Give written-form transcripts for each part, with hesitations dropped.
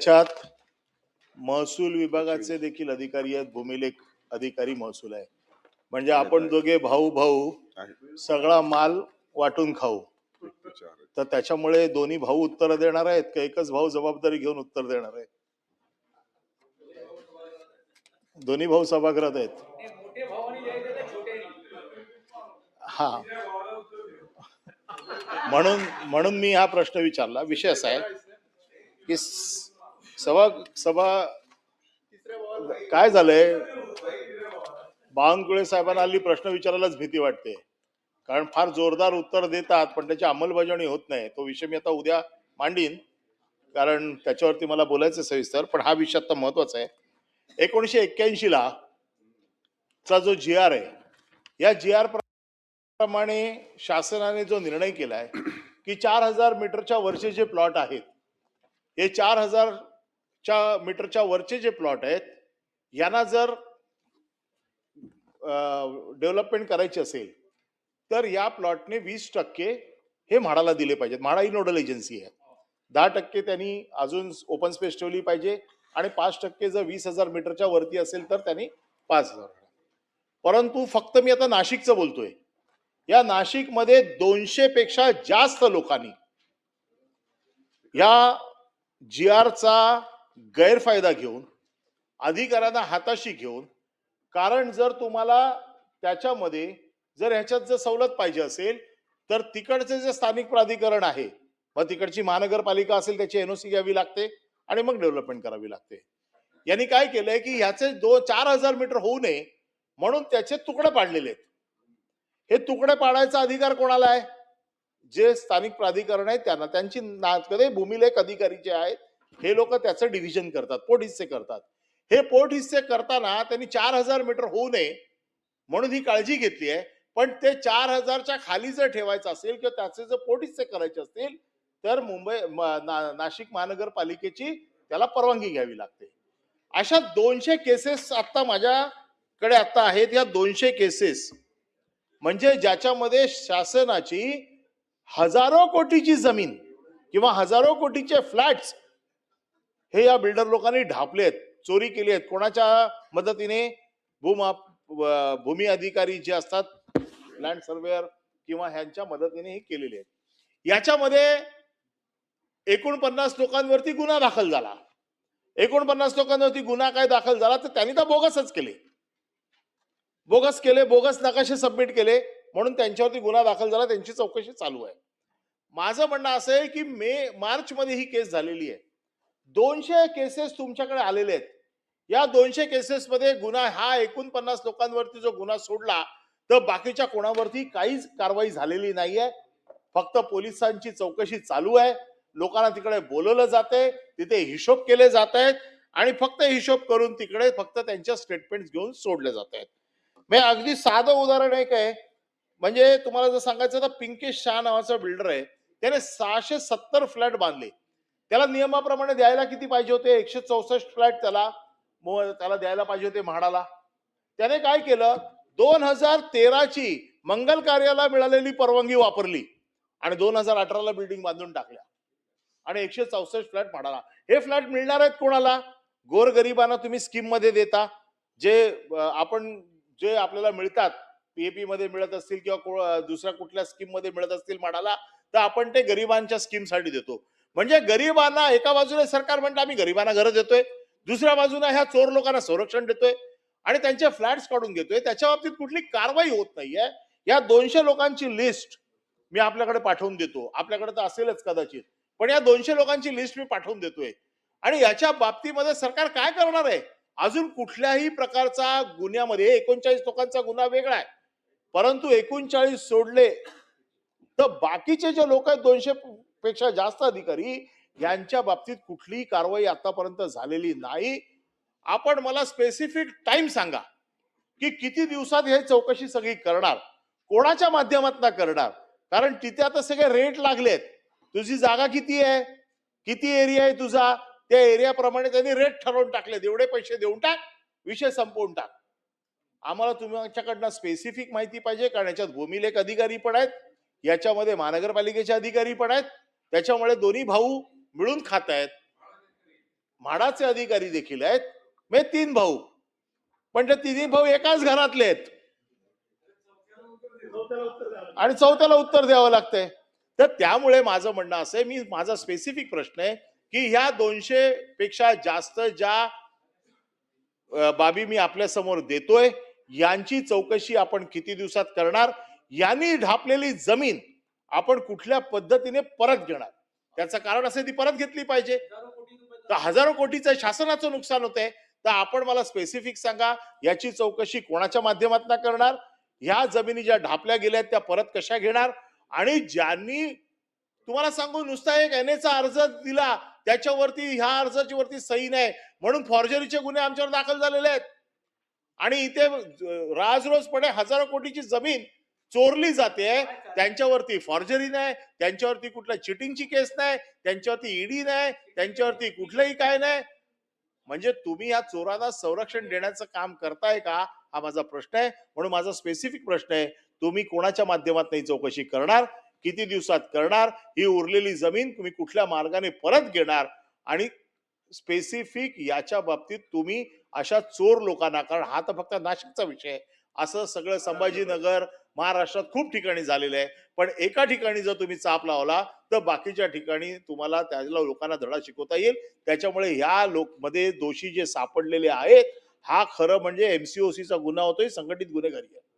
त्याच्यात महसूल विभागाचे देखील अधिकारी आहेत, भूमिलेख अधिकारी महसूल आहे. म्हणजे आपण दोघे भाऊ भाऊ सगळा माल वाटून खाऊ. तर त्याच्यामुळे दोन्ही भाऊ उत्तर देणार आहेत का एकच भाऊ जबाबदारी घेऊन उत्तर देणार आहे? दोन्ही भाऊ सभागृहात आहेत. हा, म्हणून म्हणून मी हा प्रश्न विचारला. विषय असा आहे की सभा काय झालंय, बावनकुळे साहेबांना हल्ली प्रश्न विचारायलाच भीती वाटते, कारण फार जोरदार उत्तर देतात पण त्याची अंमलबजावणी होत नाही. तो विषय मी आता उद्या मांडीन, कारण त्याच्यावरती मला बोलायचं सविस्तर. पण हा विषय आता महत्वाचा आहे. 1981 ला चा जो GR आहे, या GR प्रमाणे शासनाने जो निर्णय केलाय की 4000 मीटरच्या वरचे जे प्लॉट आहेत, हे 4000 मीटरच्या वरचे जे प्लॉट आहेत यांना जर डेव्हलपमेंट करायची असेल तर या प्लॉटने 20% हे म्हाडाला दिले पाहिजेत. म्हाडा ही नोडल एजन्सी आहे. 10% त्यांनी अजून ओपन स्पेस ठेवली पाहिजे आणि 5% जर 20,000 मीटरच्या वरती असेल तर त्यांनी 5,000. परंतु फक्त मी आता नाशिकचं बोलतोय. या नाशिकमध्ये 200 पेक्षा जास्त लोकांनी या GRचा गैरफायदा घेऊन, अधिकाऱ्यांना हाताशी घेऊन, कारण जर तुम्हाला त्याच्यामध्ये जर ह्याच्यात जर सवलत पाहिजे असेल तर तिकडचे जे स्थानिक प्राधिकरण आहे, मग तिकडची महानगरपालिका असेल त्याची NOC घ्यावी लागते आणि मग डेव्हलपमेंट करावी लागते. यांनी काय केलंय की ह्याचे 4000 मीटर होऊ नये म्हणून त्याचे तुकडे पाडलेले आहेत. हे तुकडे पाडायचा अधिकार कोणाला आहे? जे स्थानिक प्राधिकरण आहेत त्यांना. त्यांची कधी भूमिलेख अधिकारी जे आहेत हे लोक त्याचं डिव्हिजन करतात, पोटहिस्से करतात. हे पोटहिस्से करताना त्यांनी 4000 मीटर होऊ नये म्हणून ही काळजी घेतली आहे. पण ते 4000च्या खाली जर ठेवायचं असेल किंवा त्याचे जर पोटहिस्से करायचे असतील तर नाशिक महानगरपालिकेची त्याला परवानगी घ्यावी लागते. अशा 200 केसेस आता माझ्याकडे आता आहेत. या 200 केसेस म्हणजे ज्याच्यामध्ये शासनाची हजारो कोटीची जमीन किंवा हजारो कोटीचे फ्लॅट्स हे या बिल्डर लोकांनी ढापलेत, चोरी केली आहेत. कोणाच्या मदतीने? भूमी अधिकारी जे असतात, लँड सर्वेअर किंवा ह्यांच्या मदतीने हे केलेले आहेत. याच्यामध्ये 49 लोकांवरती गुन्हा दाखल झाला. 49 लोकांवरती गुन्हा काय दाखल झाला तर त्यांनी तर बोगसच केले, बोगस नकाशे सबमिट केले म्हणून त्यांच्यावरती गुन्हा दाखल झाला. त्यांची चौकशी चालू आहे. माझं म्हणणं असं आहे की मार्च मध्ये ही केस झालेली आहे. 200 केसेस तुमच्याकडे आलेले आहेत. या 200 केसेस मध्ये गुन्हा हा 49 लोकांवरती जो गुन्हा सोडला तर बाकीच्या कोणावरती काहीच कारवाई झालेली नाहीये. फक्त पोलिसांची चौकशी चालू आहे. लोकांना तिकडे बोलवलं जाते, तिथे हिशोब केले जात आहेत आणि फक्त हिशोब करून तिकडे फक्त त्यांच्या स्टेटमेंट घेऊन सोडले जात आहेत. मी अगदी साधं उदाहरण एक आहे, म्हणजे तुम्हाला जर सांगायचं तर पिंकेश शाह नावाचा बिल्डर आहे. त्याने 670 फ्लॅट बांधले. त्याला नियमाप्रमाणे द्यायला किती पाहिजे होते? 164 फ्लॅट त्याला द्यायला पाहिजे होते म्हाडाला. त्याने काय केलं? 2013ची मंगल कार्याला मिळालेली परवानगी वापरली आणि 2018ला बिल्डिंग बांधून टाकल्या आणि 164 फ्लॅट म्हाडाला. हे फ्लॅट मिळणार आहेत कोणाला? गोरगरिबांना तुम्ही स्कीम मध्ये देता. जे आपल्याला मिळतात, PAP मध्ये मिळत असतील किंवा दुसऱ्या कुठल्या स्कीम मध्ये मिळत असतील म्हाडाला, तर आपण ते गरिबांच्या स्कीम साठी देतो. म्हणजे गरिबांना एका बाजूने सरकार म्हणतं आम्ही गरिबांना घरं देतोय, दुसऱ्या बाजूने ह्या चोर लोकांना संरक्षण देतोय आणि त्यांचे फ्लॅट्स काढून घेतोय. त्याच्या बाबतीत कुठली कारवाई होत नाहीये. या 200 लोकांची लिस्ट मी आपल्याकडे पाठवून देतो. आपल्याकडे तर असेलच कदाचित, पण या 200 लोकांची लिस्ट मी पाठवून देतोय. आणि याच्या बाबतीमध्ये सरकार काय करणार आहे? अजून कुठल्याही प्रकारचा गुन्ह्यामध्ये 39 लोकांचा गुन्हा वेगळा आहे, परंतु 39 सोडले तर बाकीचे जे लोक आहेत 200 पेक्षा जास्त अधिकारी, यांच्या बाबतीत कुठलीही कारवाई आतापर्यंत झालेली नाही. आपण मला स्पेसिफिक टाइम सांगा की किती दिवसात हे चौकशी सगळी करणार, कोणाच्या माध्यमातून करणार. कारण तिथे आता सगळे रेट लागलेत. तुझी जागा किती आहे, किती एरिया आहे तुझा, त्या एरियाप्रमाणे त्यांनी रेट ठरवून टाकलेत. एवढे पैसे देऊन टाक, विषय संपवून टाक. आम्हाला तुमच्याकडनं स्पेसिफिक माहिती पाहिजे, कारण याच्यात भूमिलेख अधिकारी पण आहेत, याच्यामध्ये महानगरपालिकेचे अधिकारी पण आहेत. त्याच्यामुळे दोन्ही भाऊ मिळून खात आहेत. म्हाडाचे अधिकारी देखील आहेत, म्हणजे 3 भाऊ, पण ते तिन्ही भाऊ एकाच घरातले आहेत आणि चौथ्याला उत्तर द्यावं लागतंय. तर त्यामुळे माझं म्हणणं असं आहे, माझा स्पेसिफिक प्रश्न आहे की ह्या 200 पेक्षा जास्त ज्या बाबी मी आपल्या समोर देतोय, यांची चौकशी आपण किती दिवसात करणार, यांनी ढापलेली जमीन आपण कुठल्या पद्धतीने परत घेणार, त्याचं कारण असं ती परत घेतली पाहिजे. तर हजारो कोटीचं शासनाचं नुकसान होतंय, तर आपण मला स्पेसिफिक सांगा, याची चौकशी कोणाच्या माध्यमातून करणार, ह्या जमिनी ज्या ढापल्या गेल्या त्या परत कशा घेणार, आणि ज्यांनी तुम्हाला सांगू नुसता एक एनएचा अर्ज दिला त्याच्यावरती ह्या अर्जाची वरती सही नाही म्हणून फॉर्जरीचे गुन्हे आमच्यावर दाखल झालेले आहेत, आणि इथे राजरोजपणे हजारो कोटीची जमीन चोरली जाते, त्यांच्यावरती फॉर्जरी नाही, त्यांच्यावरती कुठल्या चिटिंगची केस नाही, त्यांच्यावरती ईडी नाही, त्यांच्यावरती कुठलंही काय नाही. म्हणजे तुम्ही या चोरांना संरक्षण देण्याचं काम करताय का, हा माझा प्रश्न आहे. म्हणून माझा स्पेसिफिक प्रश्न आहे, तुम्ही कोणाच्या माध्यमातून ही चौकशी करणार, किती दिवसात करणार, ही उरलेली जमीन तुम्ही कुठल्या मार्गाने परत घेणार, आणि स्पेसिफिक याच्या बाबतीत तुम्ही अशा चोर लोकांना, कारण हा तर फक्त नाशिकचा विषय आहे, असं सगळं संभाजीनगर महाराष्ट्रात खूप ठिकाणी झालेलं आहे, पण एका ठिकाणी जर तुम्ही चाप लावला तर बाकीच्या ठिकाणी तुम्हाला त्याला लोकांना धडा शिकवता येईल. त्याच्यामुळे ह्या मध्ये दोषी जे सापडलेले आहेत, हा खरं म्हणजे एमसीओसीचा गुन्हा होतोय, संघटित गुन्हेगारी आहे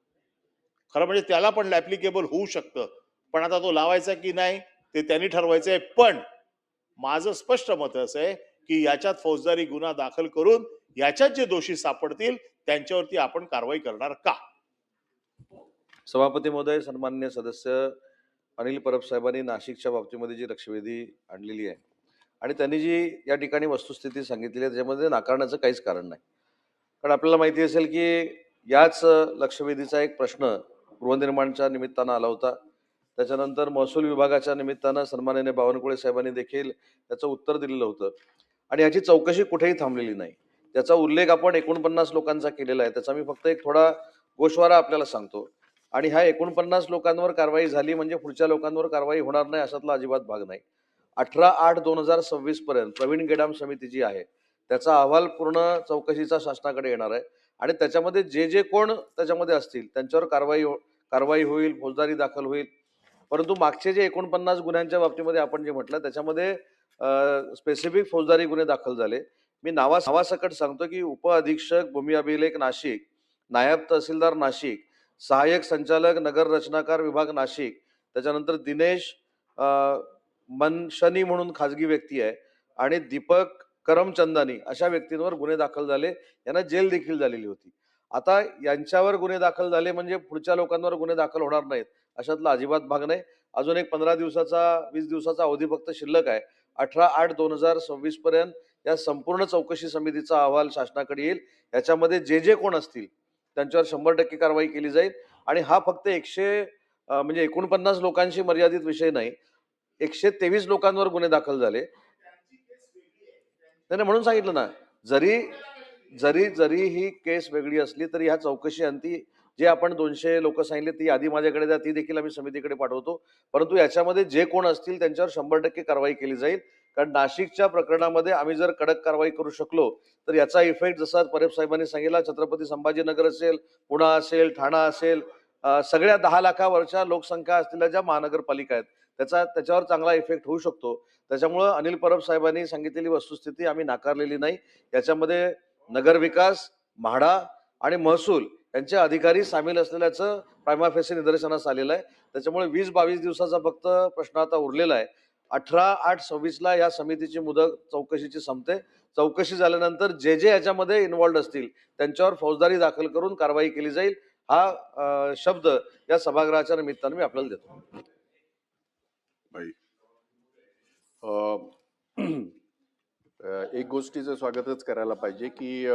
खरं म्हणजे, त्याला पण ऍप्लिकेबल होऊ शकतं, पण आता तो लावायचा की नाही ते त्यांनी ठरवायचंय. पण माझं स्पष्ट मत असं आहे की याच्यात फौजदारी गुन्हा दाखल करून याच्यात जे दोषी सापडतील त्यांच्यावरती आपण कारवाई करणार का. सभापती महोदय, सन्माननीय सदस्य अनिल परब साहेबांनी नाशिकच्या बाबतीमध्ये जी लक्षवेधी आणलेली आहे आणि त्यांनी जी या ठिकाणी वस्तुस्थिती सांगितलेली आहे त्याच्यामध्ये नाकारण्याचं काहीच कारण नाही. कारण आपल्याला माहिती असेल की याच लक्षवेधीचा एक प्रश्न गृहनिर्माणच्या निमित्तानं आला होता. त्याच्यानंतर महसूल विभागाच्या निमित्तानं सन्माननीय बावनकुळे साहेबांनी देखील त्याचं उत्तर दिलेलं होतं आणि याची चौकशी कुठेही थांबलेली नाही. त्याचा उल्लेख आपण 49 लोकांचा केलेला आहे. त्याचा मी फक्त एक थोडा गोषवारा आपल्याला सांगतो. आणि ह्या 49 लोकांवर कारवाई झाली म्हणजे पुढच्या लोकांवर कारवाई होणार नाही अशातला अजिबात भाग नाही. 18/8/2026 पर्यंत प्रवीण गेडाम समिती जी आहे त्याचा अहवाल पूर्ण चौकशीचा शासनाकडे येणार आहे आणि त्याच्यामध्ये जे कोण त्याच्यामध्ये असतील त्यांच्यावर कारवाई होईल, फौजदारी दाखल होईल. परंतु मागचे जे 49 गुन्ह्यांच्या बाबतीमध्ये आपण जे म्हटलं त्याच्यामध्ये स्पेसिफिक फौजदारी गुन्हे दाखल झाले. मी नावासकट सांगतो की उपअधीक्षक भूमी अभिलेख नाशिक, नायब तहसीलदार नाशिक, सहाय्यक संचालक नगर रचनाकार विभाग नाशिक, त्याच्यानंतर दिनेश मनशनी म्हणून खाजगी व्यक्ती आहे आणि दीपक करमचंदानी अशा व्यक्तींवर गुन्हे दाखल झाले. यांना जेल देखील झालेली होती. आता यांच्यावर गुन्हे दाखल झाले म्हणजे पुढच्या लोकांवर गुन्हे दाखल होणार नाहीत अशातला अजिबात भाग नाही. अजून एक 15 दिवसाचा 20 दिवसाचा अवधी फक्त शिल्लक आहे. 18/8/2026 पर्यंत या संपूर्ण चौकशी समितीचा अहवाल शासनाकडे येईल. याच्यामध्ये जे कोण असतील त्यांच्यावर 100% कारवाई केली जाईल आणि हा फक्त 49 लोकांशी मर्यादित विषय नाही. 123 लोकांवर गुन्हे दाखल झाले. त्याने म्हणून सांगितलं ना, जरी ही केस वेगळी असली तरी ह्या चौकशी अंती जे आपण 200 लोक सांगितले ती यादी माझ्याकडे द्या, ती देखील आम्ही समितीकडे पाठवतो. परंतु याच्यामध्ये जे कोण असतील त्यांच्यावर 100% कारवाई केली जाईल. कारण नाशिकच्या प्रकरणामध्ये आम्ही जर कडक कारवाई करू शकलो तर याचा इफेक्ट जसा परब साहेबांनी सांगितला छत्रपती संभाजीनगर असेल, पुणा असेल, ठाणा असेल, सगळ्या 10 लाखावरच्या लोकसंख्या असलेल्या ज्या महानगरपालिका आहेत त्याच्यावर चांगला इफेक्ट होऊ शकतो. त्याच्यामुळं अनिल परब साहेबांनी सांगितलेली वस्तुस्थिती आम्ही नाकारलेली नाही. याच्यामध्ये नगरविकास, म्हाडा आणि महसूल यांचे अधिकारी सामील असलेल्याचं प्रायमा फेसी निदर्शनास आलेलं आहे. त्याच्यामुळे 20-22 दिवसाचा फक्त प्रश्न आता उरलेला आहे. 18/8/26 या समितीची मुदत चौकशीची संपते. चौकशी झाल्यानंतर जे याच्यामध्ये इन्व्हॉल्ड असतील त्यांच्यावर फौजदारी दाखल करून कारवाई केली जाईल. हा शब्द या सभागृहाच्या निमित्तानं मी आपल्याला देतो. एक गोष्टीचं स्वागतच करायला पाहिजे की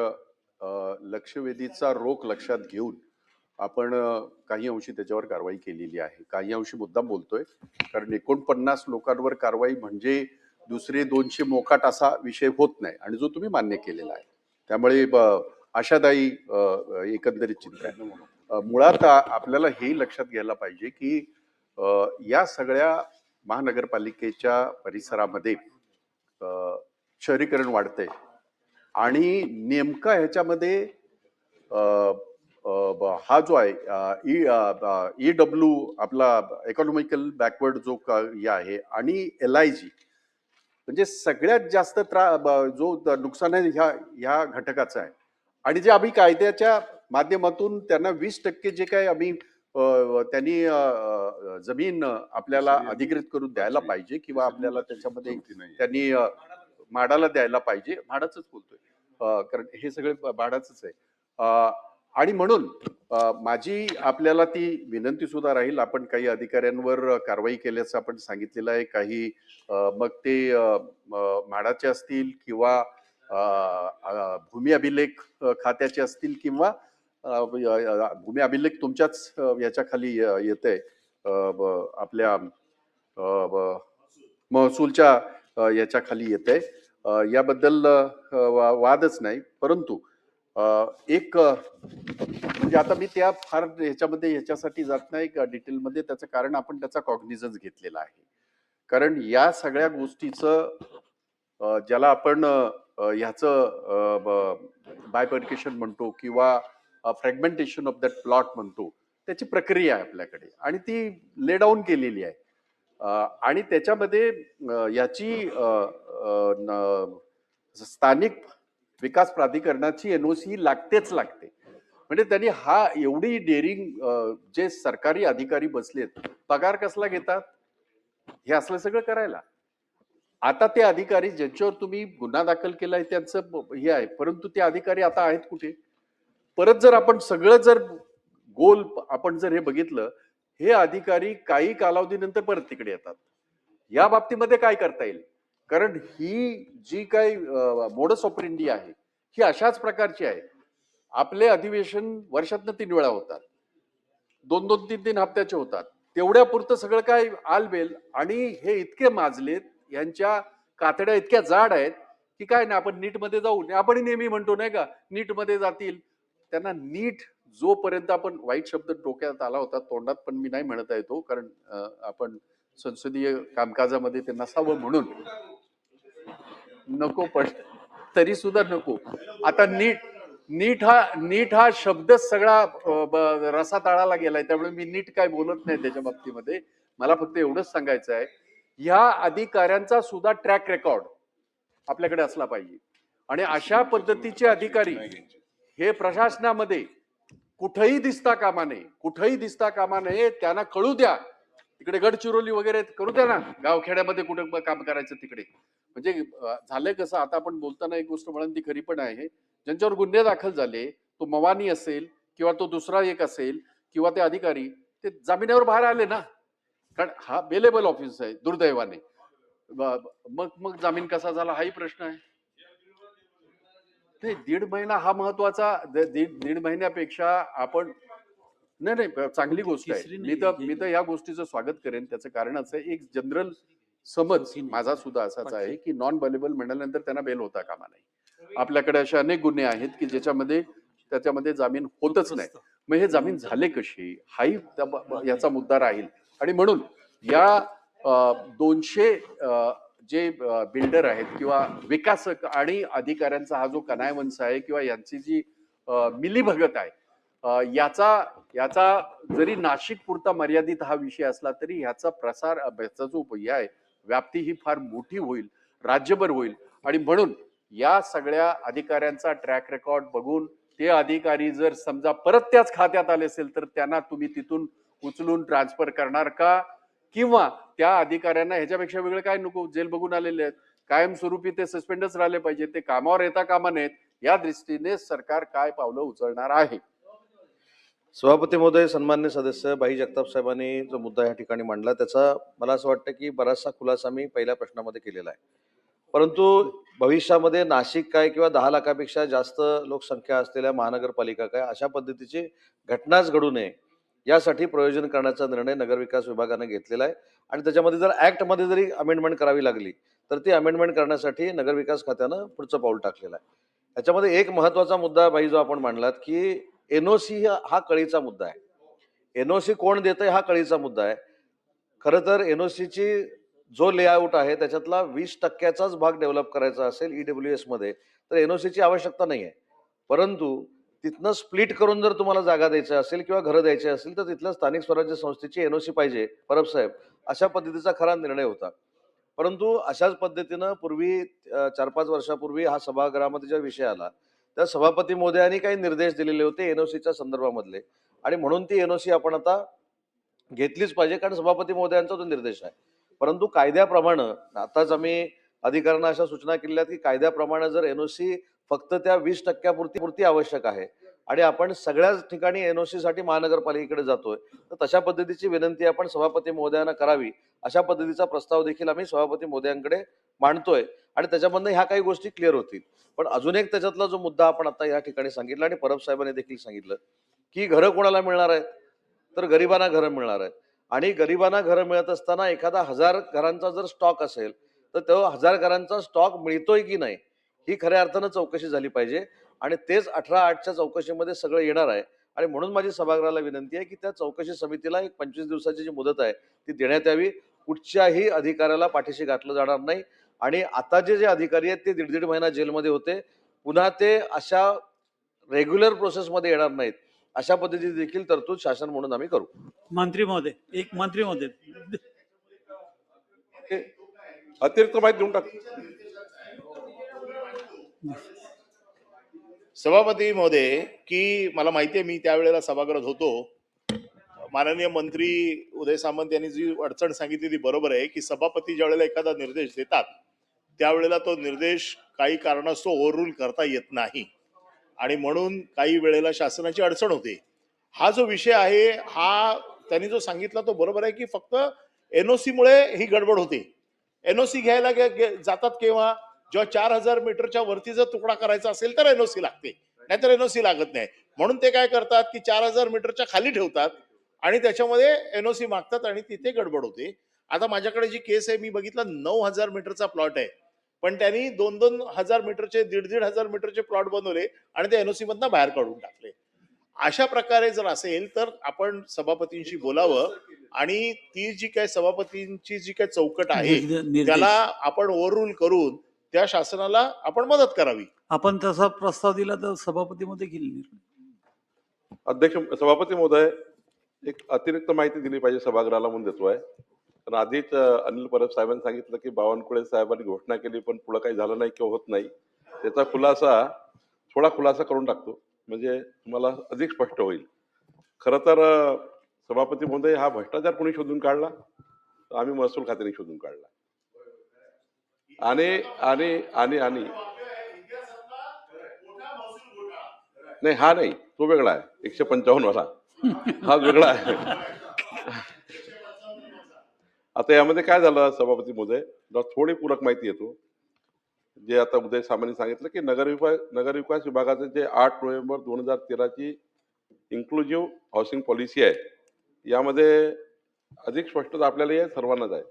लक्षवेधीचा रोख लक्षात घेऊन आपण काही अंशी त्याच्यावर कारवाई केलेली आहे. काही अंशी मुद्दाम बोलतोय कारण 49 लोकांवर कारवाई म्हणजे दुसरे 200 मोकाट असा विषय होत नाही आणि जो तुम्ही मान्य केलेला आहे. त्यामुळे आशादायी एकंदरीत चिंता आहे. मुळात आपल्याला हे लक्षात घ्यायला पाहिजे की या सगळ्या महानगरपालिकेच्या परिसरामध्ये शहरीकरण वाढतंय आणि नेमका ह्याच्यामध्ये अ, हा जो आहे EW आपला इकॉनॉमिकल बॅकवर्ड जो हे आहे आणि LIG म्हणजे सगळ्यात जास्त जो नुकसान आहे ह्या घटकाचा आहे. आणि जे आम्ही कायद्याच्या माध्यमातून त्यांना 20% जे काही आम्ही त्यांनी जमीन आपल्याला अधिकृत करून द्यायला पाहिजे किंवा आपल्याला त्याच्यामध्ये त्यांनी म्हाडाला द्यायला पाहिजे. म्हाडाचंच बोलतोय कारण हे सगळे म्हाडाचंच आहे. आणि म्हणून माझी आपल्याला ती विनंती सुद्धा राहील. आपण काही अधिकाऱ्यांवर कारवाई केल्याचं आपण सांगितलेलं आहे. काही मग ते म्हाडाचे असतील किंवा भूमी अभिलेख खात्याचे असतील किंवा भूमी अभिलेख तुमच्याच याच्या खाली येते आपल्या महसूलच्या याच्या खाली येते. याबद्दल वादच नाही. परंतु एक म्हणजे आता मी त्या फार ह्याच्यासाठी जात नाही डिटेलमध्ये. त्याचं कारण आपण त्याचा कॉग्निझन्स घेतलेला आहे. कारण या सगळ्या गोष्टीचं ज्याला आपण ह्याचं बायपर्केशन म्हणतो किंवा फ्रॅगमेंटेशन ऑफ दॅट प्लॉट म्हणतो, त्याची प्रक्रिया आहे आपल्याकडे आणि ती ले डाऊन केलेली आहे. आणि त्याच्यामध्ये याची स्थानिक विकास प्राधिकरणाची NOC लागतेच लागते. म्हणजे त्यांनी हा एवढी डेअरिंग जे सरकारी अधिकारी बसलेत, पगार कसला घेतात हे असलं सगळं करायला. आता ते अधिकारी ज्यांच्यावर तुम्ही गुन्हा दाखल केलाय त्यांचं हे आहे, परंतु ते अधिकारी आता आहेत कुठे? परत जर आपण सगळं जर गोल आपण जर हे बघितलं, हे अधिकारी काही कालावधीनंतर परत तिकडे येतात. या बाबतीमध्ये काय करता येईल? कारण ही जी काही मोडस ऑपरेंडी आहे ही अशाच प्रकारची आहे. आपले अधिवेशन वर्षातनं 3 वेळा होतात, 2-2, 3-3 हप्त्याचे होतात. तेवढ्या पुरतं सगळं काय आलबेल. आणि हे इतके माजलेत, यांच्या कातड्या इतक्या जाड आहेत की काय नाही आपण नीट मध्ये जाऊ. आपण नेहमी म्हणतो नाही का, नीट मध्ये जातील. त्यांना नीट जोपर्यंत आपण वाईट शब्द डोक्यात आला होता, तोंडात पण मी नाही म्हणता येतो कारण आपण संसदीय कामकाजामध्ये त्यांना नसावं म्हणून नको, पण तरी सुद्धा नको. आता नीट हा शब्द सगळा रसातळाला गेलाय, त्यामुळे मी नीट काय बोलत नाही त्याच्या बाबतीमध्ये. मला फक्त एवढंच सांगायचं आहे, ह्या अधिकाऱ्यांचा सुद्धा ट्रॅक रेकॉर्ड आपल्याकडे असला पाहिजे. आणि अशा पद्धतीचे अधिकारी हे प्रशासनामध्ये कुठेही दिसता कामा नये. त्यांना कळू द्या, तिकडे गडचिरोली वगैरे करू द्या ना, गावखेड्यामध्ये कुठे काम करायचं तिकडे. म्हणजे झालंय कसं, आता आपण बोलताना एक गोष्ट म्हणून ती खरी पण आहे, ज्यांच्यावर गुन्हे दाखल झाले, तो मवानी असेल किंवा तो दुसरा एक असेल किंवा ते अधिकारी, ते जामिनावर बाहेर आले ना, कारण हा बेलेबल ऑफिस आहे दुर्दैवाने. मग जामीन कसा झाला हाही प्रश्न आहे. ते 1.5 महिना हा महत्वाचा. 1.5 महिन्यापेक्षा आपण नाही, चांगली गोष्ट आहे. मी तर या गोष्टीचं स्वागत करेन. त्याचं कारण असं आहे, एक जनरल समज माझा सुद्धा असाच आहे की नॉन बेलेबल म्हटल्यानंतर त्यांना बेल होता कामा नाही. आपल्याकडे असे अनेक गुन्हे आहेत की त्याच्यामध्ये जामीन होतच नाही. मग हे जामीन झाले कशी हाही याचा मुद्दा राहील. आणि म्हणून या 200 जे बिल्डर आहेत किंवा विकासक आणि अधिकाऱ्यांचा हा जो कनायवंश आहे किंवा यांची जी मिलीभगत आहे, याचा जरी नाशिक पुरता मर्यादित हा विषय असला तरी ह्याचा प्रसार, याचा जो आहे व्याप्ती ही फार मोठी होईल, राज्यभर होईल. आणि म्हणून या सगळ्या अधिकाऱ्यांचा ट्रॅक रेकॉर्ड बघून ते अधिकारी जर समजा परत त्याच खात्यात आले असेल तर त्यांना तुम्ही तिथून उचलून ट्रान्सफर करणार का? किंवा त्या अधिकाऱ्यांना ह्याच्यापेक्षा वेगळं काय नको, जेल बघून आलेले आहेत, कायमस्वरूपी ते सस्पेंडच राहिले पाहिजे, ते कामावर येता कामा नयेत. या दृष्टीने सरकार काय पावलं उचलणार आहे? सभापती महोदय, सन्मान्य सदस्य भाई जगताप साहेबांनी जो मुद्दा या ठिकाणी मांडला त्याचा मला असं वाटतं की बराचसा खुलासा मी पहिल्या प्रश्नामध्ये केलेला आहे. परंतु भविष्यामध्ये नाशिक काय किंवा 10 लाखापेक्षा जास्त लोकसंख्या असलेल्या महानगरपालिका काय अशा पद्धतीची घटनाच घडू नये यासाठी प्रयोजन करण्याचा निर्णय नगरविकास विभागाने घेतलेला आहे. आणि त्याच्यामध्ये जर ऍक्टमध्ये जरी अमेंडमेंट करावी लागली तर ती अमेंडमेंट करण्यासाठी नगरविकास खात्यानं पुढचं पाऊल टाकलेलं आहे. याच्यामध्ये एक महत्वाचा मुद्दा भाई जो आपण मांडलात की NOC हा कळीचा मुद्दा आहे. NOC कोण देतंय हा कळीचा मुद्दा आहे. खरं तर NOCची जो लेआउट आहे त्याच्यातला 20%चाच भाग डेव्हलप करायचा असेल EWS मध्ये, तर एनओसीची आवश्यकता नाही आहे. परंतु तिथनं स्प्लिट करून जर तुम्हाला जागा द्यायची असेल किंवा घरं द्यायची असेल, तर तिथल्या स्थानिक स्वराज्य संस्थेची एनओसी पाहिजे परब साहेब, अशा पद्धतीचा खरा निर्णय होता. परंतु अशाच पद्धतीनं पूर्वी 4-5 वर्षापूर्वी हा सभागृहामध्ये जेव्हा विषय आला, त्या सभापती महोदयांनी काही निर्देश दिलेले होते एनओसीच्या संदर्भामधले, आणि म्हणून ती एनओसी आपण आता घेतलीच पाहिजे, कारण सभापती महोदयांचा तो निर्देश आहे. परंतु कायद्याप्रमाणे आताच आम्ही अधिकाऱ्यांना अशा सूचना केल्या की कायद्याप्रमाणे जर एनओसी फक्त त्या 20% आवश्यक आहे आणि आपण सगळ्याच ठिकाणी एनओसी साठी महानगरपालिकेकडे जातोय, तर तशा पद्धतीची विनंती आपण सभापती महोदयांना करावी, अशा पद्धतीचा प्रस्ताव देखील आम्ही सभापती महोदयांकडे मांडतोय आणि त्याच्यामधनं ह्या काही गोष्टी क्लिअर होतील. पण अजून एक त्याच्यातला जो मुद्दा आपण आता या ठिकाणी सांगितला आणि परब साहेबांनी देखील सांगितलं की घरं कोणाला मिळणार आहेत, तर गरिबांना घरं मिळणार आहेत. आणि गरिबांना घरं मिळत असताना एखादा 1000 घरांचा जर स्टॉक असेल, तर तो 1000 घरांचा स्टॉक मिळतोय की नाही ही खऱ्या अर्थानं चौकशी झाली पाहिजे. आणि तेच 18/8च्या चौकशीमध्ये सगळं येणार आहे. आणि म्हणून माझी सभागृहाला विनंती आहे की त्या चौकशी समितीला एक 25 दिवसाची जी मुदत आहे ती देण्यात यावी. कुठच्याही अधिकाऱ्याला पाठीशी घातलं जाणार नाही. आणि आता जे अधिकारी आहेत ते 1.5 महिना जेलमध्ये होते, पुन्हा ते अशा रेग्युलर प्रोसेसमध्ये येणार नाहीत. अशा पद्धतीची देखील तरतूद शासन म्हणून आम्ही करू. मंत्री महोदय, एक मंत्री महोदय, हे अतिरिक्त माहिती देऊन टाक. सभापती महोदय, की मला माहिती आहे मी त्यावेळेला सभागृहात होतो. माननीय मंत्री उदय सामंत यांनी जी अडचण सांगितली ती बरोबर आहे की सभापती ज्यावेळेला एखादा निर्देश देतात त्यावेळेला तो निर्देश काही कारणास्तव ओव्हररूल करता येत नाही आणि म्हणून काही वेळेला शासनाची अडचण होते. हा जो विषय आहे हा त्यांनी जो सांगितला तो बरोबर आहे की फक्त एनओसी मुळे ही गडबड होते. एनओसी घ्यायला जातात केव्हा, जेव्हा 4000 मीटरच्या वरती जर तुकडा करायचा असेल तर एनओसी लागते, नाहीतर एनओसी लागत नाही. म्हणून ते काय करतात की 4000 मीटरच्या खाली ठेवतात आणि त्याच्यामध्ये एनओसी मागतात आणि तिथे गडबड होते. आता माझ्याकडे जी केस आहे मी बघितलं 9000 मीटरचा प्लॉट आहे, पण त्यांनी 2-2 हजार मीटरचे 1.5-1.5 हजार मीटरचे प्लॉट बनवले आणि ते एनओसी मधनं बाहेर काढून टाकले. अशा प्रकारे जर असेल तर आपण सभापतींशी बोलावं आणि ती जी काही सभापतींची जी काही चौकट आहे निर्देश त्याला आपण ओव्हररूल करून त्या शासनाला आपण मदत करावी. आपण तसा प्रस्ताव दिला तर सभापती मध्ये घेईल. अध्यक्ष सभापती महोदय, एक अतिरिक्त माहिती दिली पाहिजे सभागृहाला म्हणून देतोय. पण आधीच अनिल परब साहेबांनी सांगितलं की बावनकुळे साहेबांनी घोषणा केली पण पुढे काही झालं नाही किंवा होत नाही. त्याचा थोडा खुलासा करून टाकतो म्हणजे तुम्हाला अधिक स्पष्ट होईल. खरं तर सभापती महोदय, हा भ्रष्टाचार कोणी शोधून काढला? आम्ही महसूल खात्याने शोधून काढला. आणि आणि आणि आणि नाही, हा नाही, तो वेगळा आहे. 155 वाला हा वेगळा आहे. आता यामध्ये काय झालं सभापती महोदय, थोडी पूरक माहिती येतो. जे आता उदय सामंतनी सांगितलं की नगरविकास विभागाचे जे 8 नोव्हेंबर 2013 ची इन्क्लुझिव्ह हाऊसिंग पॉलिसी आहे, यामध्ये अधिक स्पष्टता आपल्याला या सर्वांनाच आहे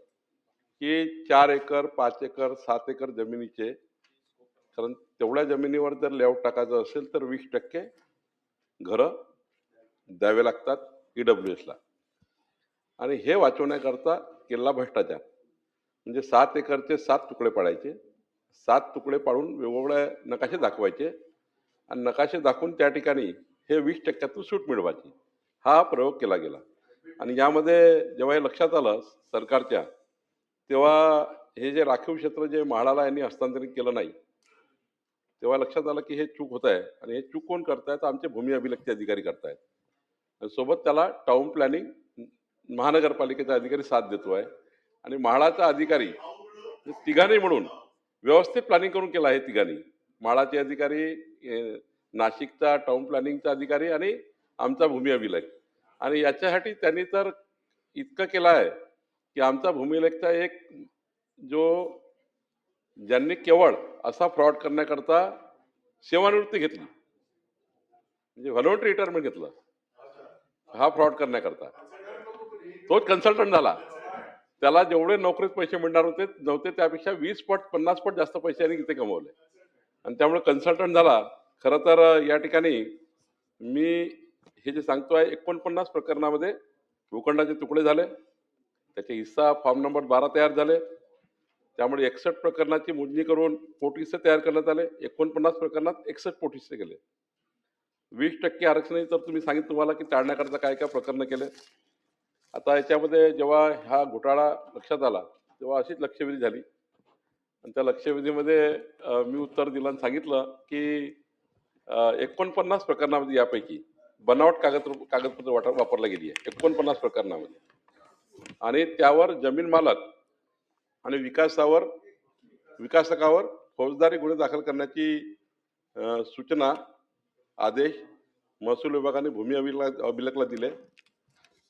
की 4 एकर 5 एकर 7 एकर जमिनीचे, कारण तेवढ्या जमिनीवर जर लेआउट टाकायचं असेल तर 20% घरं द्यावे लागतात EWS ला. आणि हे वाचवण्याकरता केलेला भ्रष्टाचार म्हणजे 7 एकरचे 7 तुकडे पाडायचे, 7 तुकडे पाडून वेगवेगळे नकाशे दाखवायचे आणि नकाशे दाखवून त्या ठिकाणी हे 20%तून सूट मिळवायची. हा प्रयोग केला गेला. आणि यामध्ये जेव्हा हे लक्षात आलं सरकारच्या, तेव्हा हे जे राखीव क्षेत्र जे म्हाडाला यांनी हस्तांतरित केलं नाही, तेव्हा लक्षात आलं की हे चूक होत आहे. आणि हे चूक कोण करतायत? आमचे भूमी अभिलेखचे अधिकारी करतायत. आणि सोबत त्याला टाउन प्लॅनिंग महानगरपालिकेचा अधिकारी साथ देतोय. आणि म्हाडाचा अधिकारी तिघांनी म्हणून व्यवस्थित प्लॅनिंग करून केलं आहे. तिघांनी, म्हाडाचे अधिकारी, नाशिकचा टाउन प्लॅनिंगचा अधिकारी आणि आमचा भूमी अभिलेख. आणि याच्यासाठी त्यांनी तर इतकं केलं आहे की आमचा भूमी अभिलेखचा एक जो ज्यांनी केवळ असा फ्रॉड करण्याकरता सेवानिवृत्ती घेतली, म्हणजे व्हॉलंटरी रिटायरमेंट घेतलं हा फ्रॉड करण्याकरता, तोच कन्सल्टंट झाला. त्याला जेवढे नोकरीत पैसे मिळणार नव्हते त्यापेक्षा 20 पट 50 पट जास्त पैसे यांनी इथे कमवले आणि त्यामुळे कन्सल्टंट झाला. खरं तर या ठिकाणी मी हे जे सांगतोय 49 प्रकरणामध्ये भूखंडाचे तुकडे झाले, त्याचे हिस्सा फॉर्म नंबर 12 तयार झाले. त्यामुळे 61 प्रकरणाची मोजणी करून पोटहिस्से तयार करण्यात आले. 49 प्रकरणात 61 पोटहिस्से केले. 20% आरक्षण तर तुम्ही सांगितलं तुम्हाला की टाळण्याकरता काय काय प्रकरणं केले. आता याच्यामध्ये जेव्हा हा घोटाळा लक्षात आला तेव्हा अशीच लक्षवेधी झाली आणि त्या लक्षवेधीमध्ये मी उत्तर दिलं आणि सांगितलं की 49 प्रकरणामध्ये यापैकी बनावट कागदपत्र वापरला गेली आहे 49 प्रकरणामध्ये आणि त्यावर जमीन मालक आणि विकासकावर फौजदारी गुन्हे दाखल करण्याची सूचना आदेश महसूल विभागाने भूमी अभिलेखला दिले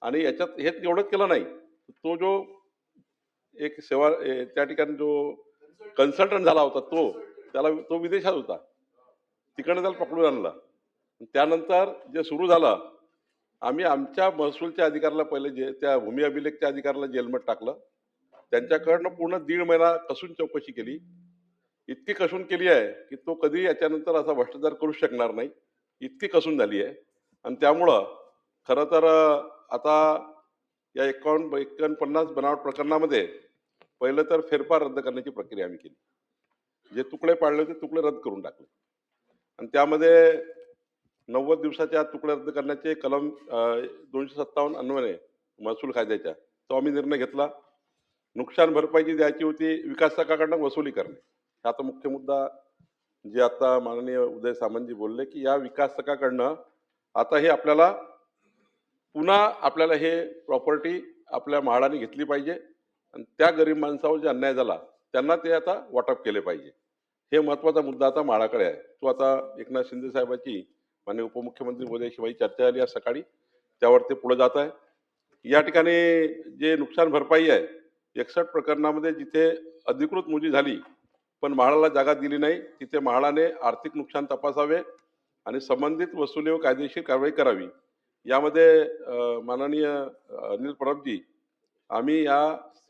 आणि याच्यात हे एवढंच केलं नाही. तो जो एक त्या ठिकाणी जो कन्सल्टंट झाला होता तो विदेशात होता. तिकडनं त्याला पकडून आणलं. त्यानंतर जे सुरू झालं आम्ही आमच्या महसूलच्या अधिकाऱ्याला पहिले त्या भूमी अभिलेखच्या अधिकाऱ्याला जेलमध्ये टाकलं. त्यांच्याकडनं पूर्ण 1.5 महिना कसून चौकशी केली. इतकी कसून केली आहे की तो कधी याच्यानंतर असा भ्रष्टाचार करू शकणार नाही इतकी कसून झाली आहे. आणि त्यामुळं खरं तर आता या 49 बनावट प्रकरणामध्ये पहिलं तर फेरफार रद्द करण्याची प्रक्रिया आम्ही केली. जे तुकडे पाडले होते तुकडे रद्द करून टाकले आणि त्यामध्ये 90 दिवसाच्या आत तुकडे रद्द करण्याचे कलम 257 अन्वये महसूल कायद्याच्या तो आम्ही निर्णय घेतला. नुकसान भरपाई जी द्यायची होती विकासकाकडनं वसुली करणे हा आता मुख्य मुद्दा जे आता माननीय उदय सामंतजी बोलले की या विकासकाकडनं आता हे आपल्याला पुन्हा आपल्याला हे प्रॉपर्टी आपल्या म्हाडाने घेतली पाहिजे आणि त्या गरीब माणसावर जे अन्याय झाला त्यांना ते आता वाटप केले पाहिजे. हे महत्त्वाचा मुद्दा आता म्हाडाकडे आहे. तो आता एकनाथ शिंदे साहेबांची माननीय उपमुख्यमंत्री महोदयाशिवाय चर्चा झाली आज सकाळी त्यावर ते पुढे जात आहे. या ठिकाणी जे नुकसान भरपाई आहे 61 प्रकरणामध्ये जिथे अधिकृत मोजी झाली पण म्हाडाला जागा दिली नाही तिथे म्हाडाने आर्थिक नुकसान तपासावे आणि संबंधित वसुली व कायदेशीर कारवाई करावी. यामध्ये माननीय अनिल परबजी आम्ही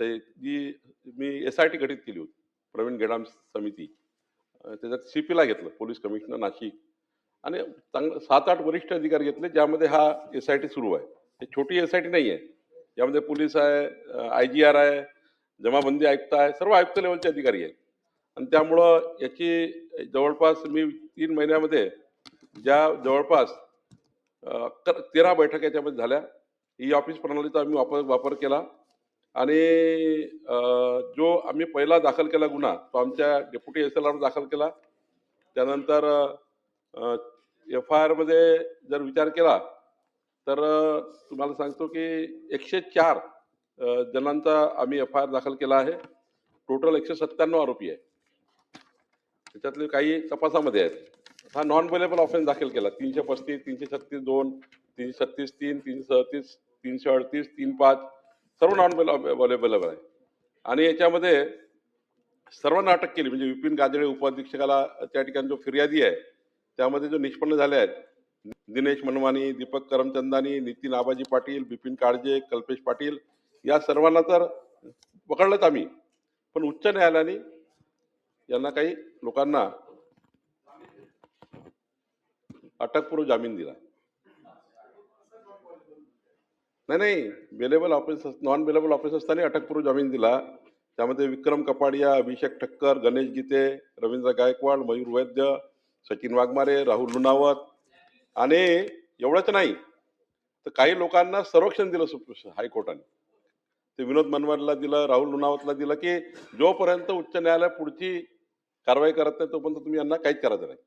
जी मी SIT गठीत केली होती प्रवीण गेडाम समिती त्याच्यात CP ला घेतलं पोलीस कमिशनर नाशिक आणि 7-8 वरिष्ठ अधिकारी घेतले ज्यामध्ये हा SIT सुरू आहे. हे छोटी SIT नाही आहे. यामध्ये पोलीस आहे IGR आहे जमाबंदी आयुक्त आहे सर्व आयुक्त लेवलचे अधिकारी आहेत आणि त्यामुळं याची जवळपास मी 3 महिन्यामध्ये ज्या जवळपास 13 बैठक याच्यामध्ये झाल्या. ऑफिस प्रणालीचा आम्ही वापर केला आणि जो आम्ही पहिला दाखल केला गुन्हा तो आमच्या डेप्युटी SLR दाखल केला. त्यानंतर FIR मध्ये जर विचार केला तर तुम्हाला सांगतो की 104 जणांचा आम्ही FIR दाखल केला आहे. टोटल 197 आरोपी आहे. त्याच्यातले काही तपासामध्ये आहेत. हा नॉन अवेलेबल ऑफेन्स दाखल केला 335, 336 2, 336 3, 337, 338, 35 सर्व नॉन अवेलेबल आहे. आणि याच्यामध्ये सर्वांना अटक केली म्हणजे विपिन गाजळे उपअधीक्षकाला त्या ठिकाणी जो फिर्यादी आहे त्यामध्ये जो निष्पन्न झाले आहेत दिनेश मनमानी, दीपक करमचंदानी, नितीन आबाजी पाटील, बिपिन काळजे, कल्पेश पाटील या सर्वांना तर पकडलंच आम्ही. पण उच्च न्यायालयाने यांना काही लोकांना अटकपूर्व जामीन दिला. नाही bailable offence non bailable offence असताना अटकपूर्व जामीन दिला. त्यामध्ये विक्रम कपाडिया, अभिषेक ठक्कर, गणेश गीते, रवींद्र गायकवाड, मयूर वैद्य, सचिन वाघमारे, राहुल लुणावत आणि एवढंच नाही तर काही लोकांना संरक्षण दिलं हायकोर्टाने. ते विनोद मनवारला दिलं, राहुल लुणावतला दिलं की जोपर्यंत उच्च न्यायालय पुढची कारवाई करत नाही तोपर्यंत तुम्ही यांना काहीच करायचं नाही.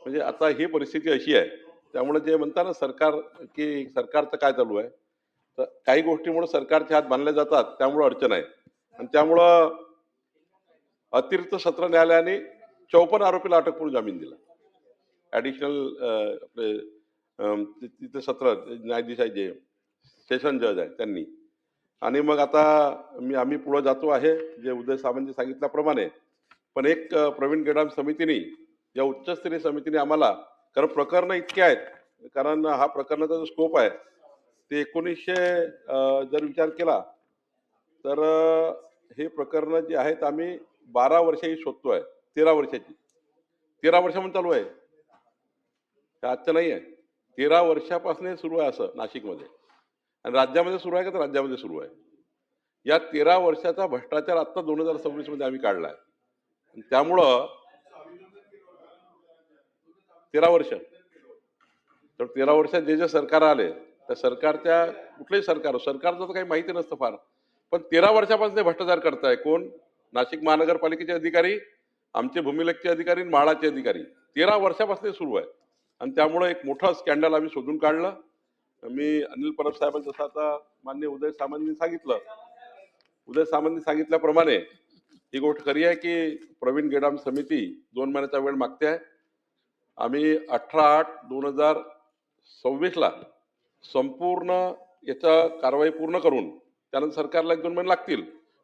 म्हणजे आता ही परिस्थिती अशी आहे. त्यामुळे जे म्हणतात ना सरकारचं काय चालू आहे तर काही गोष्टीमुळे सरकारचे हात बांधले जातात त्यामुळे अडचण आहे. आणि त्यामुळं अतिरिक्त सत्र न्यायालयाने 54 आरोपीला अटकपूर्व जामीन दिला. ॲडिशनल तिथे 17 न्यायाधीश आहे जे सेशन जज आहे त्यांनी. आणि मग आता आम्ही पुढे जातो आहे जे उदय सामंतजी सांगितल्याप्रमाणे. पण एक प्रवीण गेडाम समितीने या उच्चस्तरीय समितीने आम्हाला कारण प्रकरणं इतके आहेत कारण हा प्रकरणाचा जो स्कोप आहे ते 1900 जर विचार केला तर हे प्रकरणं जी आहेत आम्ही 12 वर्षाची शोधतोय. 13 वर्षाची 13 वर्षापासून चालू आहे. आजचं नाही आहे. 13 वर्षापासून सुरू आहे असं नाशिकमध्ये आणि राज्यामध्ये सुरू आहे का तर राज्यामध्ये सुरू आहे. या 13 वर्षाचा भ्रष्टाचार आता 2026 मध्ये आम्ही काढलाय. आणि त्यामुळं 13 वर्ष, तर 13 वर्षात जे जे सरकार आले त्या सरकारच्या कुठलेही सरकारचं तर काही माहिती नसतं फार, पण 13 वर्षापासून ते भ्रष्टाचार करताय. कोण? नाशिक महानगरपालिकेचे अधिकारी, आमचे भूमिलेखचे अधिकारी, म्हाडाचे अधिकारी. 13 वर्षापासून ते सुरू आहे. आणि त्यामुळे एक मोठं स्कॅन्डल आम्ही शोधून काढलं. मी अनिल परब साहेबांचं जसं आता मान्य उदय सामंतनी सांगितल्याप्रमाणे ही गोष्ट खरी आहे की प्रवीण गेडाम समिती 2 महिन्याचा वेळ मागते आहे. आम्ही 18/8/2026 ला संपूर्ण याचा कारवाई पूर्ण करून त्यानंतर सरकारला 1-2 महिने लागतील,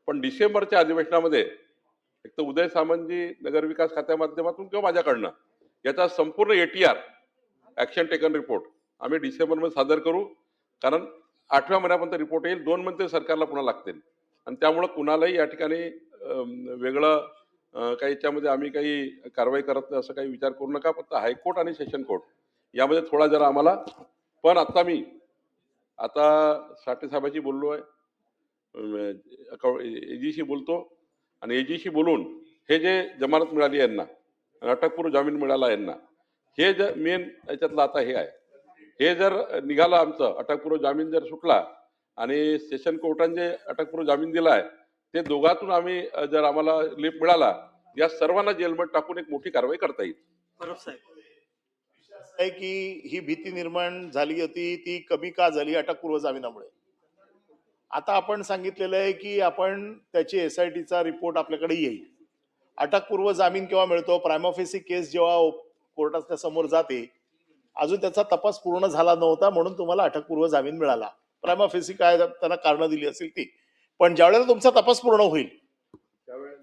पण डिसेंबरच्या अधिवेशनामध्ये एक तर उदय सामंतजी नगरविकास खात्या माध्यमातून किंवा माझ्याकडनं याचा संपूर्ण ATR ऍक्शन टेकन रिपोर्ट आम्ही डिसेंबरमध्ये सादर करू. कारण 8व्या महिन्यापर्यंत रिपोर्ट येईल, 2 महिने सरकारला पुन्हा लागतील. आणि त्यामुळं कुणालाही या ठिकाणी वेगळं काही याच्यामध्ये आम्ही काही कारवाई करत नाही असं काही विचार करू नका. फक्त हायकोर्ट आणि सेशन कोर्ट यामध्ये थोडा जरा आम्हाला, पण मी साठे साहेबांशी बोललो आहे, एजीशी बोलतो आणि एजीशी बोलून हे जे जमानत मिळाली यांना, अटकपूर्व जामीन मिळाला यांना, हे जर मेन याच्यातलं आता हे आहे, हे जर निघालं आमचं अटकपूर्व जामीन जर सुटला आणि सेशन कोर्टाने जे अटकपूर्व जामीन दिला आहे ते दोघातून आम्ही जर आम्हाला लिप मिळाला, या सर्वांना जेलमध्ये टाकून एक मोठी कारवाई करता येईल. परब साहेब, आहे की ही भीती निर्माण झाली होती ती कमी का झाली अटकपूर्व जामिनामुळे. आता आपण सांगितलेलं आहे की आपण त्याची SITचा रिपोर्ट आपल्याकडे येईल. अटकपूर्व जामीन केव्हा मिळतो? प्रायमा फेसी केस जेव्हा कोर्टाच्या समोर जाते, अजून त्याचा तपास पूर्ण झाला नव्हता म्हणून तुम्हाला अटकपूर्व जामीन मिळाला. प्रायमा फेसी काय त्यांना कारण दिली असेल ती, पण ज्यावेळेला तुमचा तपास पूर्ण होईल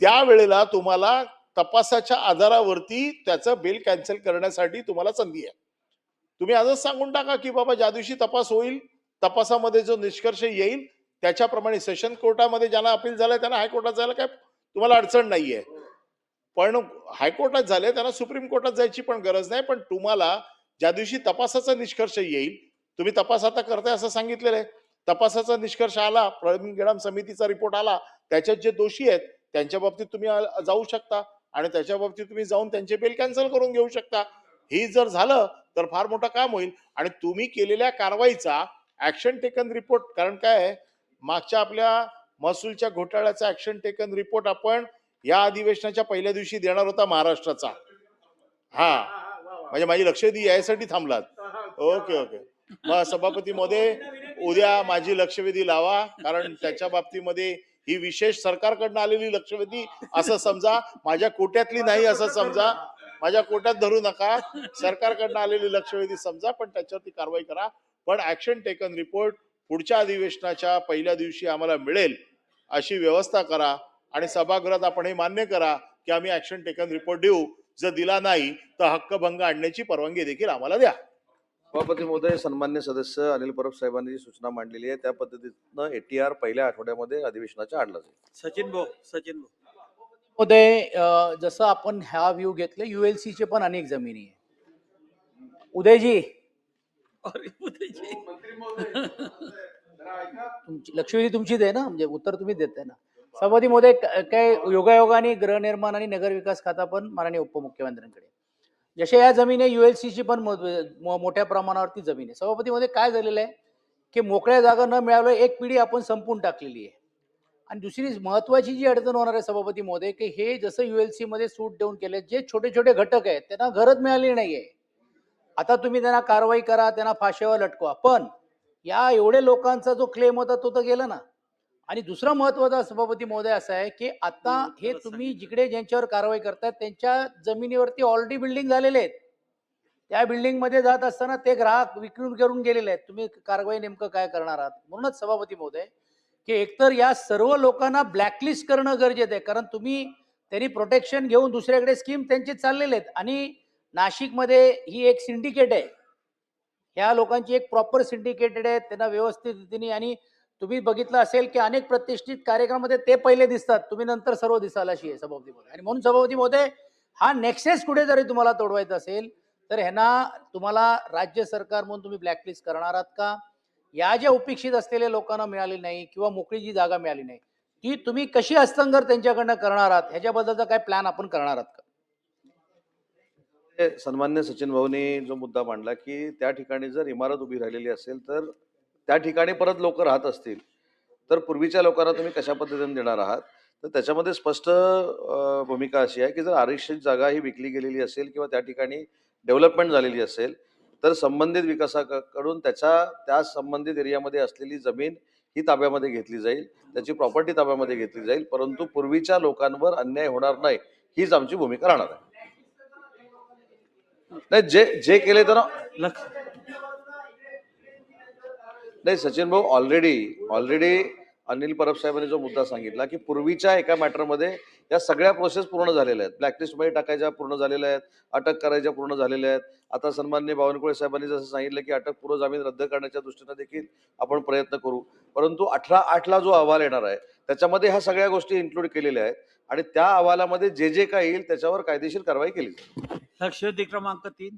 त्यावेळेला तुम्हाला तपासाच्या आधारावरती त्याचं बेल कॅन्सल करण्यासाठी तुम्हाला संधी आहे. तुम्ही आजच सांगून टाका की बाबा ज्या दिवशी तपास होईल, तपासामध्ये जो निष्कर्ष येईल त्याच्याप्रमाणे सेशन कोर्टामध्ये ज्यांना अपील झालंय त्यांना हायकोर्टात जायला काय तुम्हाला अडचण नाहीये, पण हायकोर्टात झाले त्यांना सुप्रीम कोर्टात जायची पण गरज नाही. पण तुम्हाला ज्या दिवशी तपासाचा निष्कर्ष येईल, तुम्ही तपास आता करताय असं सांगितलेलं आहे, तपासाचा निष्कर्ष आला, प्रवीण गेडाम समितीचा रिपोर्ट आला, त्याच्यात जे दोषी आहेत त्यांच्या बाबतीत तुम्ही जाऊ शकता आणि त्याच्या बाबतीत तुम्ही जाऊन त्यांचे बेल कॅन्सल करून घेऊ शकता. ही जर झालं तर फार मोठं काम होईल. आणि तुम्ही केलेल्या कारवाईचा ऍक्शन टेकन रिपोर्ट, कारण काय आहे, मागच्या आपल्या महसूलच्या घोटाळ्याचा ऍक्शन टेकन रिपोर्ट आपण या अधिवेशनाच्या पहिल्या दिवशी देणार होता महाराष्ट्राचा. म्हणजे माझी लक्षवेधी यासाठी थांबलात. ओके ओके, मग सभापती महोदय उद्या माझी लक्षवेधी लावा, कारण त्याच्या बाबतीमध्ये ही विशेष सरकारकडनं आलेली लक्षवेधी असं समजा, माझ्या कोट्यातली नाही असं समजा, माझ्या कोट्यात धरू नका, सरकारकडनं आलेली लक्षवेधी समजा, पण त्याच्यावरती कारवाई करा. पण ऍक्शन टेकन रिपोर्ट पुढच्या अधिवेशनाच्या पहिल्या दिवशी आम्हाला मिळेल अशी व्यवस्था करा आणि सभागृहात आपण हे मान्य करा की आम्ही ऍक्शन टेकन रिपोर्ट देऊ. जर दिला नाही तर हक्कभंग आणण्याची परवानगी देखील आम्हाला द्या. सभापती महोदय, सन्मान्य सदस्य अनिल परब साहेबांनी जी सूचना मांडलेली आहे त्या पद्धतीनं ATR पहिल्या आठवड्यामध्ये अधिवेशनाच्या आणला जाईल. सचिन भाऊ. महोदय, जसं आपण हा व्ह्यू घेतले, ULC चे पण अनेक जमिनी आहे. उदयजी, अरे उदयजी. लक्षवेधी तुमचीच आहे ना, म्हणजे उत्तर तुम्ही देताय ना. सभापती महोदय, काय योगायोगाने गृहनिर्माण आणि नगरविकास खाता पण माननीय उपमुख्यमंत्र्यांकडे, जशा या जमिनी ULC ची पण मोठ्या प्रमाणावरती जमीन आहे. सभापती मध्ये काय झालेलं आहे की मोकळ्या जागा न मिळाल्या एक पिढी आपण संपून टाकलेली आहे. आणि दुसरी महत्वाची जी अडचण होणार आहे सभापती महोदय, की हे जसं ULC मध्ये सूट देऊन केले, जे छोटे छोटे घटक आहेत त्यांना घरच मिळाली नाहीये. आता तुम्ही त्यांना कारवाई करा, त्यांना फाशीवर लटकवा, पण या एवढे लोकांचा जो क्लेम होता तो तर गेला ना. आणि दुसरा महत्वाचा सभापती महोदय असा आहे की आता हे तुम्ही जिकडे ज्यांच्यावर कारवाई करतायत त्यांच्या जमिनीवरती ऑलरेडी बिल्डिंग झालेले आहेत. त्या बिल्डिंग मध्ये जात असताना ते ग्राहक विक्री करून गेलेले आहेत. तुम्ही कारवाई नेमकं काय करणार आहात? म्हणूनच सभापती महोदय की एकतर या सर्व लोकांना ब्लॅकलिस्ट करणं गरजेचं आहे, कारण त्यांनी प्रोटेक्शन घेऊन दुसऱ्याकडे स्कीम त्यांचे चाललेले आहेत. आणि नाशिकमध्ये ही एक सिंडिकेट आहे, ह्या लोकांची एक प्रॉपर सिंडिकेटेड आहे, त्यांना व्यवस्थित रीतीने. आणि तुम्ही बघितलं असेल की अनेक प्रतिष्ठित कार्यक्रमामध्ये ते पहिले दिसतात, तुम्ही नंतर सर्व दिसाल अशी आहे सभापती महोदय. आणि म्हणून सभापती महोदय, हा नेक्सेस कुठे जरी तुम्हाला तोडवायचा असेल तर ह्यांना तुम्हाला राज्य सरकार म्हणून तुम्ही ब्लॅकलिस्ट करणार आहात का? या ज्या उपेक्षित असलेल्या लोकांना मिळाली नाही किंवा मोकळी जी जागा मिळाली नाही ती तुम्ही कशी हस्तांतर त्यांच्याकडनं करणार आहात ह्याच्याबद्दलचा काय प्लॅन आपण करणार आहात का? सन्मान्य सचिन भाऊनी जो मुद्दा मांडला की त्या ठिकाणी जर इमारत उभी राहिलेली असेल तर त्या ठिकाणी परत लोक राहत असतील तर पूर्वीच्या लोकांना तुम्ही कशा पद्धतीने देणार आहात, तर त्याच्यामध्ये स्पष्ट भूमिका अशी आहे की जर आरक्षित जागा ही विकली गेलेली असेल किंवा त्या ठिकाणी डेव्हलपमेंट झालेली असेल तर संबंधित विकासाकडून त्या संबंधित एरियामध्ये असलेली जमीन ही ताब्यामध्ये घेतली जाईल, त्याची प्रॉपर्टी ताब्यामध्ये घेतली जाईल, परंतु पूर्वीच्या लोकांवर अन्याय होणार नाही हीच आमची भूमिका राहणार आहे. नाही जे केले तर लक्ष नाही सचिन भाऊ ऑलरेडी अनिल परब साहेबांनी जो मुद्दा सांगितला की पूर्वीच्या एका मॅटरमध्ये या सगळ्या प्रोसेस पूर्ण झालेल्या आहेत, ब्लॅकलिस्टमध्ये टाकायच्या पूर्ण झालेल्या आहेत, अटक करायच्या पूर्ण झालेल्या आहेत. आता सन्माननीय बावनकुळे साहेबांनी जसं सांगितलं की अटकपूर्व जामीन रद्द करण्याच्या दृष्टीने देखील आपण प्रयत्न करू, परंतु 18/8 जो अहवाल येणार आहे त्याच्यामध्ये ह्या सगळ्या गोष्टी इन्क्लूड केलेल्या आहेत आणि त्या अहवालामध्ये जे काही येईल त्याच्यावर कायदेशीर कारवाई केली जाईल. लक्षवेधी क्रमांक 3